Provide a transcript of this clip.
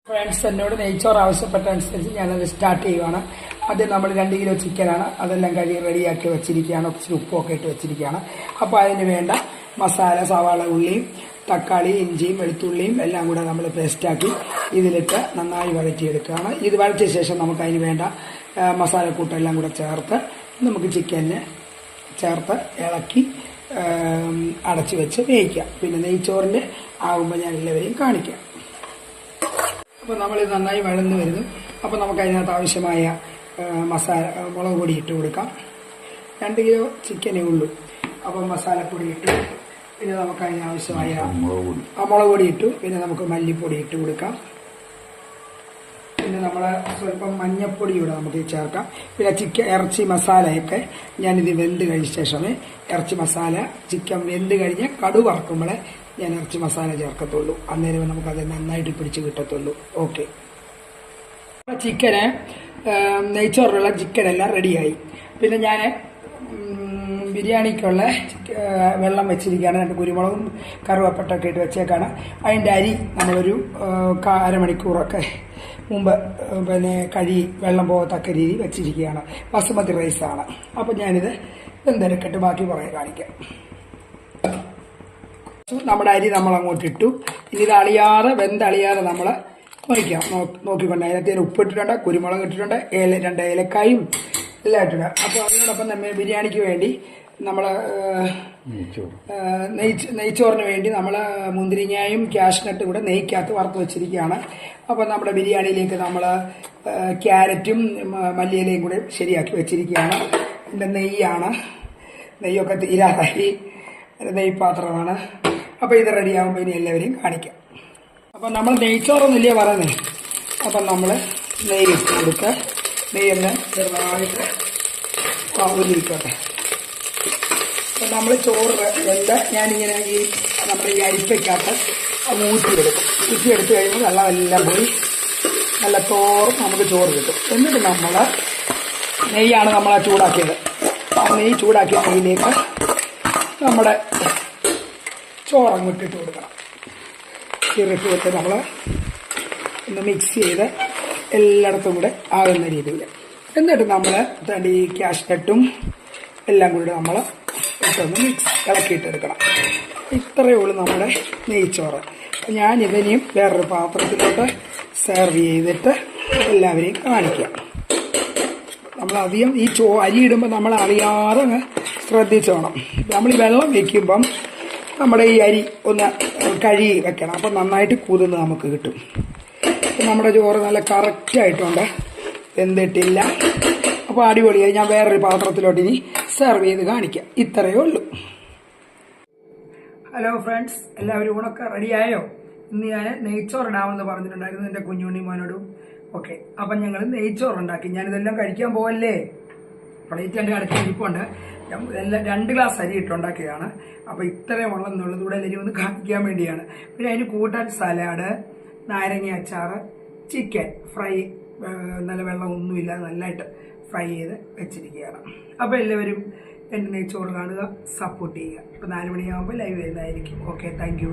Friends എന്നോട് നെയ്ച്ചോറ് ആവശ്യപ്പെട്ട അനുസരിച്ച് ഞാനത് സ്റ്റാർട്ട് ചെയ്യുവാണ്. ആദ്യം നമ്മൾ 2 കിലോ ചിക്കനാണ്, അതെല്ലാം കഴുകി റെഡിയാക്കി വെച്ചിരിക്കുകയാണ്. ഇച്ചിരി ഉപ്പൊക്കെ ഇട്ട് വെച്ചിരിക്കുകയാണ്. അപ്പോൾ അതിന് വേണ്ട മസാല, സവാള, ഉള്ളിയും തക്കാളി, ഇഞ്ചിയും വെളുത്തുള്ളിയും എല്ലാം കൂടെ നമ്മൾ പേസ്റ്റാക്കി ഇതിലിട്ട് നന്നായി വഴറ്റിയെടുക്കുകയാണ്. ഇത് വഴറ്റിയ ശേഷം നമുക്ക് അതിന് വേണ്ട മസാലക്കൂട്ടെല്ലാം കൂടെ ചേർത്ത് നമുക്ക് ചിക്കനെ ചേർത്ത് ഇളക്കി അടച്ചു വെച്ച് വേവിക്കാം. പിന്നെ നെയ്ച്ചോറിൻ്റെ ആകുമ്പോൾ ഞാൻ എല്ലാവരെയും കാണിക്കാം. അപ്പോൾ നമ്മളിത് നന്നായി വഴന്ന് വരുന്നു. അപ്പോൾ നമുക്ക് അതിനകത്ത് ആവശ്യമായ മുളക് പൊടി ഇട്ട് കൊടുക്കാം. 2 കിലോ ചിക്കനേ ഉള്ളൂ. അപ്പോൾ മസാലപ്പൊടി ഇട്ടു. പിന്നെ നമുക്ക് അതിനാവശ്യമായ മുളക് പൊടി ഇട്ടു. പിന്നെ നമുക്ക് മല്ലിപ്പൊടി ഇട്ട് കൊടുക്കാം. പിന്നെ നമ്മൾ സ്വല്പം മഞ്ഞപ്പൊടി ഇവിടെ നമുക്ക് ചേർക്കാം. പിന്നെ ഇറച്ചി മസാലയൊക്കെ ഞാനിത് വെന്ത് കഴിഞ്ഞ ശേഷമേ ചിക്കൻ വെന്ത് കഴിഞ്ഞ് കടു വറക്കുമ്പോഴേ ഞാൻ ഇറച്ചി മസാല ചേർക്കത്തുള്ളൂ. അന്നേരം നമുക്കത് നന്നായിട്ട് പിടിച്ച് കിട്ടത്തുള്ളൂ. ഓക്കെ, ചിക്കന് നെയ്ച്ചോറിനുള്ള ചിക്കനെല്ലാം റെഡിയായി. പിന്നെ ഞാൻ ബിരിയാണിക്കുള്ള വെള്ളം വെച്ചിരിക്കുകയാണ്. 2 കുരുമുളകും കറുവപ്പട്ടൊക്കെ ഇട്ട് വെച്ചേക്കാണ്. അതിൻ്റെ അരി നമ്മളൊരു അരമണിക്കൂറൊക്കെ മുമ്പ് പിന്നെ വെള്ളം പോകത്തക്ക രീതി വെച്ചിരിക്കുകയാണ്. ബസുമതി റൈസാണ്. അപ്പം ഞാനിത് വെന്തെടുക്കട്ട് ബാക്കി പറയാൻ കാണിക്കാം. നമ്മുടെ അരി നമ്മൾ അങ്ങോട്ട് ഇട്ടു. ഇനി ഇത് വെന്തളിയാതെ നമ്മൾ മറിക്കാം. നോക്കിക്കൊണ്ട് അതിനകത്ത് ഉപ്പിട്ടിട്ടുണ്ട്, കുരുമുളക് ഇട്ടിട്ടുണ്ട്, 2 ഏലക്കായും എല്ലാം ഇട്ടിട്ടുണ്ട്. അപ്പോൾ അതിനോടൊപ്പം നമ്മൾ ബിരിയാണിക്ക് വേണ്ടി നമ്മൾ നെയ്ച്ചോറിന് വേണ്ടി നമ്മൾ മുന്തിരിങ്ങയും ക്യാഷ്നട്ടും കൂടെ നെയ്ക്കകത്ത് വറുത്ത് വെച്ചിരിക്കുകയാണ്. അപ്പോൾ നമ്മുടെ ബിരിയാണിയിലേക്ക് നമ്മൾ ക്യാരറ്റും മല്ലിയിലയും കൂടെ ശരിയാക്കി വെച്ചിരിക്കുകയാണ്. പിന്നെ നെയ്യൊക്കെ തീരാറായി. നെയ്പാത്രമാണ്. അപ്പോൾ ഇത് റെഡിയാകുമ്പോൾ ഇനി എല്ലാവരെയും കാണിക്കാം. അപ്പം നമ്മൾ നെയ്ച്ചോറൊന്നുമില്ലേ പറയുന്നത്. അപ്പം നമ്മൾ നെയ്യ് ഇട്ട് കൊടുക്കുക. നെയ്യൊന്ന് ചെറുതായിട്ട് ഉരുളിക്കോട്ടെ. അപ്പം നമ്മൾ ചോറ് ഞാനിങ്ങനെ നമ്മുടെ ഈ അരിപ്പയ്ക്കകത്ത് ഊറ്റിയെടുത്ത് കഴിയുമ്പോൾ വെള്ളമെല്ലാം പോയി നല്ല നമുക്ക് ചോറ് കിട്ടും. എന്നിട്ട് നെയ്യാണ് നമ്മളെ ചൂടാക്കിയത്. ആ നെയ്യ് ചൂടാക്കിയ നെയ്യിലേക്ക് നമ്മുടെ ചോറങ്ങോട്ടിട്ട് കൊടുക്കണം. ഇറക്കി വെച്ച് നമ്മൾ ഒന്ന് മിക്സ് ചെയ്ത് എല്ലായിടത്തും കൂടെ ആകുന്ന രീതിയിൽ. എന്നിട്ട് നമ്മൾ ഈ ക്യാഷ്നട്ടും എല്ലാം കൂടി നമ്മൾ ഇട്ടൊന്ന് ഇളക്കിയിട്ടെടുക്കണം. ഇത്രയേ ഉള്ളൂ നമ്മുടെ നെയ്ച്ചോറ്. ഞാനിതിനെയും വേറൊരു പാത്രത്തിലോട്ട് സെർവ് ചെയ്തിട്ട് എല്ലാവരെയും കാണിക്കാം. നമ്മളധികം ഈ അരി ഇടുമ്പോൾ നമ്മൾ അറിയാതെ ശ്രദ്ധിച്ചോണം. നമ്മൾ ഈ വെള്ളം വയ്ക്കുമ്പം നമ്മുടെ ഈ അരി ഒന്ന് കഴുകി വെക്കണം. അപ്പം നന്നായിട്ട് കുതിർന്ന് നമുക്ക് കിട്ടും. നമ്മുടെ ചോറ് നല്ല കറക്റ്റായിട്ടുണ്ട്, വെന്തിട്ടില്ല. അപ്പോൾ അടിപൊളിയായി. ഞാൻ വേറൊരു പാത്രത്തിലോട്ട് ഇനി സെർവ് ചെയ്ത് കാണിക്കാം. ഇത്രയേ ഉള്ളൂ. ഹലോ ഫ്രണ്ട്സ്, എല്ലാവരും ഊണൊക്കെ റെഡിയായോ? ഇന്ന് ഞാൻ നെയ്ച്ചോറിടാമെന്ന് പറഞ്ഞിട്ടുണ്ടായിരുന്നു എൻ്റെ കുഞ്ഞുണ്ണി മോനോടും. ഓക്കെ, അപ്പം ഞങ്ങൾ നെയ്ച്ചോറുണ്ടാക്കി. ഞാനിതെല്ലാം കഴിക്കാൻ പോവല്ലേ. പ്ലേറ്റ് എൻ്റെ അടുത്ത് ഇരിപ്പുണ്ട്. എല്ലാം 2 ഗ്ലാസ് അരി ഇട്ടുണ്ടാക്കിയതാണ്. അപ്പോൾ ഇത്രയും വെള്ളം എന്നുള്ളത് കൂടെ എല്ലാവരും ഒന്ന് കാണിക്കാൻ വേണ്ടിയാണ്. പിന്നെ അതിന് കൂട്ടാൻ സലാഡ്, നാരങ്ങ അച്ചാർ, ചിക്കൻ ഫ്രൈ, നല്ല വെള്ളം ഒന്നുമില്ല, നല്ലതായിട്ട് ഫ്രൈ ചെയ്ത് വെച്ചിരിക്കുകയാണ്. അപ്പോൾ എല്ലാവരും എൻ്റെ നെയ്ച്ചോറ് കാണുക, സപ്പോർട്ട് ചെയ്യുക. ഇപ്പോൾ 4 മണിയാകുമ്പോൾ ലൈവ് വരുന്നതായിരിക്കും. Okay, thank you.